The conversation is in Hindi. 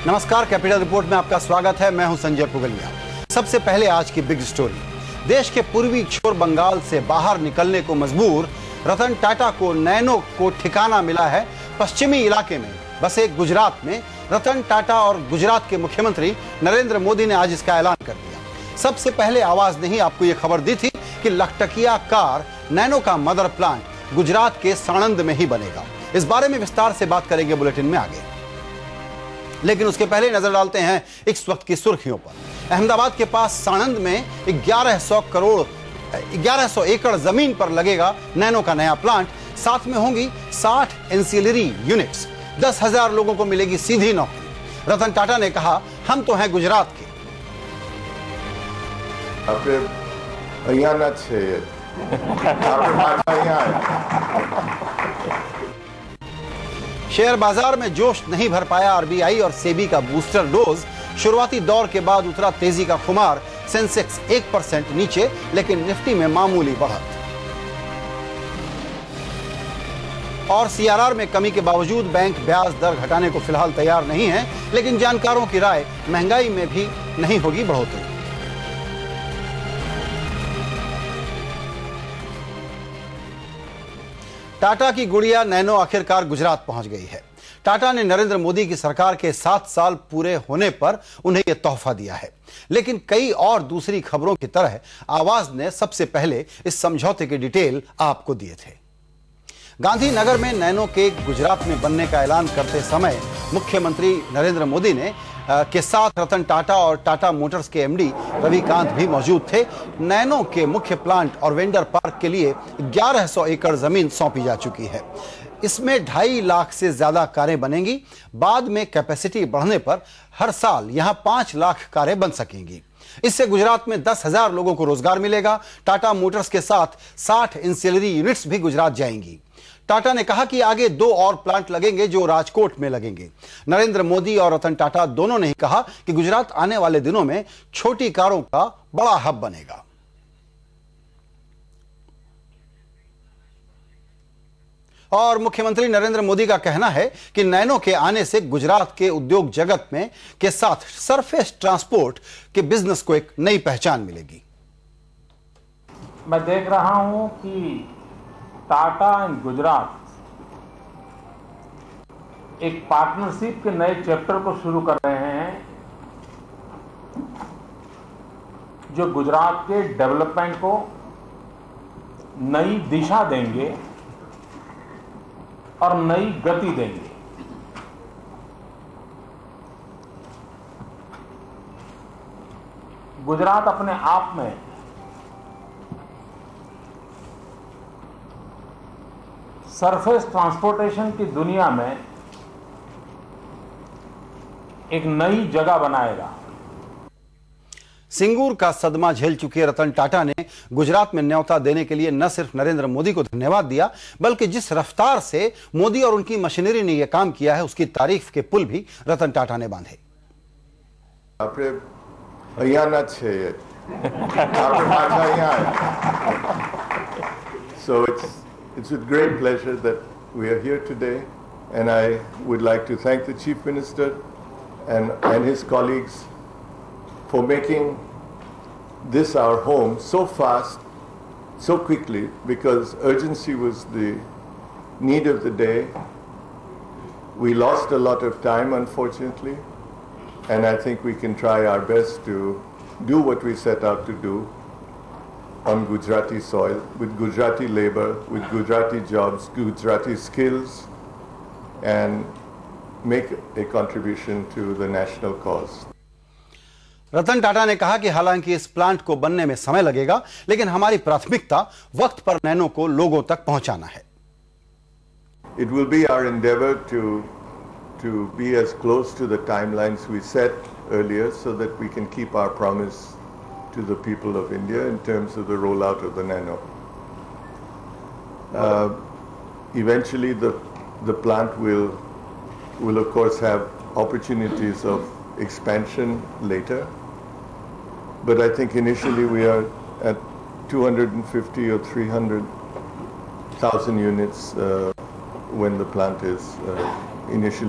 नमस्कार, कैपिटल रिपोर्ट में आपका स्वागत है। मैं हूं संजय पुगलिया। सबसे पहले आज की बिग स्टोरी। देश के पूर्वी छोर बंगाल से बाहर निकलने को मजबूर रतन टाटा को नैनो को ठिकाना मिला है पश्चिमी इलाके में बसे गुजरात में। रतन टाटा और गुजरात के मुख्यमंत्री नरेंद्र मोदी ने आज इसका ऐलान कर दिया। सबसे पहले आवाज ने ही आपको यह खबर दी थी कि लखटकिया कार नैनो का मदर प्लांट गुजरात के साणंद में ही बनेगा। इस बारे में विस्तार से बात करेंगे बुलेटिन में आगे, लेकिन उसके पहले नजर डालते हैं इस वक्त की सुर्खियों पर। अहमदाबाद के पास साणंद में 1100 एकड़ जमीन पर लगेगा नैनो का नया प्लांट। साथ में होंगी 60 एंसिलरी यूनिट्स। 10,000 लोगों को मिलेगी सीधी नौकरी। रतन टाटा ने कहा, हम तो हैं गुजरात के। शेयर बाजार में जोश नहीं भर पाया आरबीआई और सेबी का बूस्टर डोज। शुरुआती दौर के बाद उतरा तेजी का खुमार। सेंसेक्स 1% नीचे, लेकिन निफ्टी में मामूली बढ़त। और सीआरआर में कमी के बावजूद बैंक ब्याज दर घटाने को फिलहाल तैयार नहीं है, लेकिन जानकारों की राय महंगाई में भी नहीं होगी बढ़ोतरी। टाटा की गुड़िया नैनो आखिरकार गुजरात पहुंच गई है। टाटा ने नरेंद्र मोदी की सरकार के 7 साल पूरे होने पर उन्हें यह तोहफा दिया है। लेकिन कई और दूसरी खबरों की तरह आवाज ने सबसे पहले इस समझौते की डिटेल आपको दिए थे। गांधीनगर में नैनो के गुजरात में बनने का ऐलान करते समय मुख्यमंत्री नरेंद्र मोदी ने के साथ रतन टाटा और टाटा मोटर्स के एमडी रविकांत भी मौजूद थे। नैनो के मुख्य प्लांट और वेंडर पार्क के लिए 1100 एकड़ जमीन सौंपी जा चुकी है। इसमें 2.5 लाख से ज्यादा कारें बनेंगी। बाद में कैपेसिटी बढ़ने पर हर साल यहां 5 लाख कारें बन सकेंगी। इससे गुजरात में 10,000 लोगों को रोजगार मिलेगा। टाटा मोटर्स के साथ 60 इंसिलरी यूनिट्स भी गुजरात जाएंगी। टाटा ने कहा कि आगे 2 और प्लांट लगेंगे जो राजकोट में लगेंगे। नरेंद्र मोदी और रतन टाटा दोनों ने ही कहा कि गुजरात आने वाले दिनों में छोटी कारों का बड़ा हब बनेगा। और मुख्यमंत्री नरेंद्र मोदी का कहना है कि नैनो के आने से गुजरात के उद्योग जगत में के साथ सरफेस ट्रांसपोर्ट के बिजनेस को एक नई पहचान मिलेगी। मैं देख रहा हूं कि टाटा एंड गुजरात एक पार्टनरशिप के नए चैप्टर को शुरू कर रहे हैं, जो गुजरात के डेवलपमेंट को नई दिशा देंगे और नई गति देंगे। गुजरात अपने आप में सरफेस ट्रांसपोर्टेशन की दुनिया में एक नई जगह बनाएगा। सिंगूर का सदमा झेल चुके रतन टाटा ने गुजरात में न्योता देने के लिए न सिर्फ नरेंद्र मोदी को धन्यवाद दिया, बल्कि जिस रफ्तार से मोदी और उनकी मशीनरी ने यह काम किया है उसकी तारीफ के पुल भी रतन टाटा ने बांधे। It's with great pleasure that we are here today, and I would like to thank the Chief Minister and his colleagues for making this our home so fast, so quickly, because urgency was the need of the day. We lost a lot of time, unfortunately, and I think we can try our best to do what we set out to do on Gujarati soil, with Gujarati labor, with Gujarati jobs, Gujarati skills, and make a contribution to the national cause. Ratan Tata ने कहा कि हालांकि इस प्लांट को बनने में समय लगेगा, लेकिन हमारी प्राथमिकता वक्त पर नैनो को लोगों तक पहुंचाना है। It will be our endeavor to be as close to the timelines we set earlier so that we can keep our promise to the people of India in terms of the rollout of the nano. Eventually the plant will of course have opportunities of expansion later, but I think initially we are at 250 or 300,000 units when the plant is initially